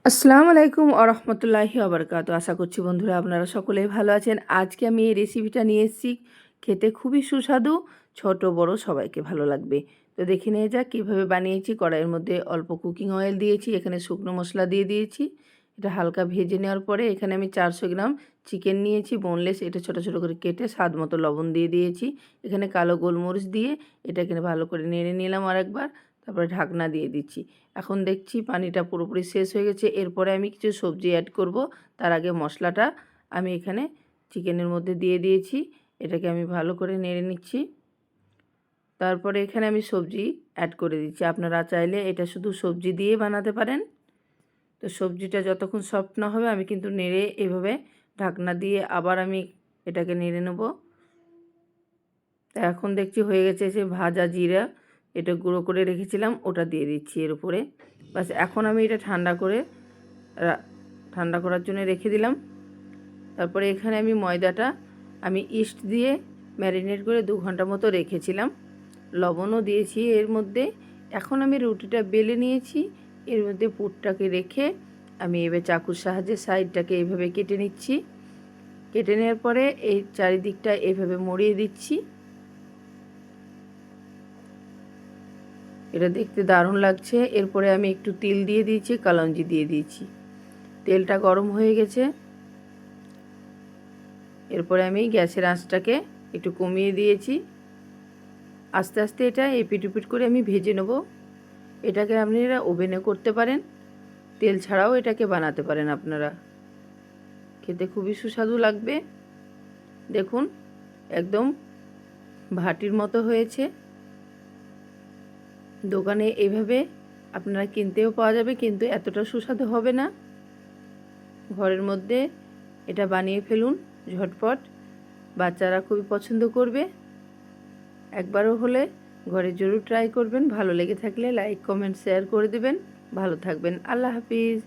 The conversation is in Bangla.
আসসালামু আলাইকুম আরহামতুল্লাহি আবরকাত। আশা করছি বন্ধুরা আপনারা সকলেই ভালো আছেন। আজকে আমি এই রেসিপিটা নিয়ে এসেছি, খেতে খুবই সুস্বাদু, ছোট বড় সবাইকে ভালো লাগবে। তো দেখে নিয়ে যাক কীভাবে বানিয়েছি। কড়াইয়ের মধ্যে অল্প কুকিং অয়েল দিয়েছি, এখানে শুকনো মশলা দিয়ে দিয়েছি। এটা হালকা ভেজে নেওয়ার পরে এখানে আমি 400 গ্রাম চিকেন নিয়েছি বোনলেস, এটা ছোটো ছোটো করে কেটে স্বাদ মতো লবণ দিয়ে দিয়েছি। এখানে কালো গোলমরিচ দিয়ে এটাকে ভালো করে নেড়ে নিলাম আরেকবার, তারপরে ঢাকনা দিয়ে দিচ্ছি। এখন দেখছি পানিটা পুরোপুরি শেষ হয়ে গেছে। এরপরে আমি কিছু সবজি অ্যাড করব। তার আগে মশলাটা আমি এখানে চিকেনের মধ্যে দিয়ে দিয়েছি। এটাকে আমি ভালো করে নেড়ে নিচ্ছি। তারপরে এখানে আমি সবজি অ্যাড করে দিচ্ছি। আপনারা চাইলে এটা শুধু সবজি দিয়ে বানাতে পারেন। তো সবজিটা যতক্ষণ সফট না হবে আমি কিন্তু নেড়ে এভাবে ঢাকনা দিয়ে আবার আমি এটাকে নেড়ে নেব। এখন দেখছি হয়ে গেছে, যে ভাজা জিরা এটা গুঁড়ো করে রেখেছিলাম ওটা দিয়ে দিচ্ছি এর উপরে। বাস এখন আমি এটা ঠান্ডা করার জন্য রেখে দিলাম। তারপরে এখানে আমি ময়দাটা ইস্ট দিয়ে ম্যারিনেট করে 2 ঘন্টা মতো রেখেছিলাম, লবণও দিয়েছি এর মধ্যে। এখন আমি রুটিটা বেলে নিয়েছি, এর মধ্যে পুরটাকে রেখে আমি এবার চাকুর সাহায্যে সাইডটাকে এইভাবে কেটে নিচ্ছি। কেটে নেওয়ার পরে এই চারিদিকটা এইভাবে মুড়িয়ে দিচ্ছি। এটা দেখতে দারুণ লাগছে। এরপরে আমি একটু তিল দিয়ে দিয়েছি, কালঞ্জি দিয়ে দিয়েছি। তেলটা গরম হয়ে গেছে। এরপরে আমি গ্যাসের আঁচটাকে একটু কমিয়ে দিয়েছি। আস্তে আস্তে এটা এপিট ওপিট করে আমি ভেজে নেব। এটাকে আপনারা ওভেনে করতে পারেন, তেল ছাড়াও এটাকে বানাতে পারেন আপনারা। খেতে খুবই সুস্বাদু লাগবে। দেখুন একদম ভাটির মতো হয়েছে। দোকানে এইভাবে আপনারা কিনতেও পাওয়া যাবে, কিন্তু এতটা সুস্বাদু হবে না। ঘরের মধ্যে এটা বানিয়ে ফেলুন ঝটপট, বাচ্চারা খুবই পছন্দ করবে। একবারও হলে ঘরে জরুর ট্রাই করবেন। ভালো লেগে থাকলে লাইক কমেন্ট শেয়ার করে দেবেন। ভালো থাকবেন। আল্লাহ হাফিজ।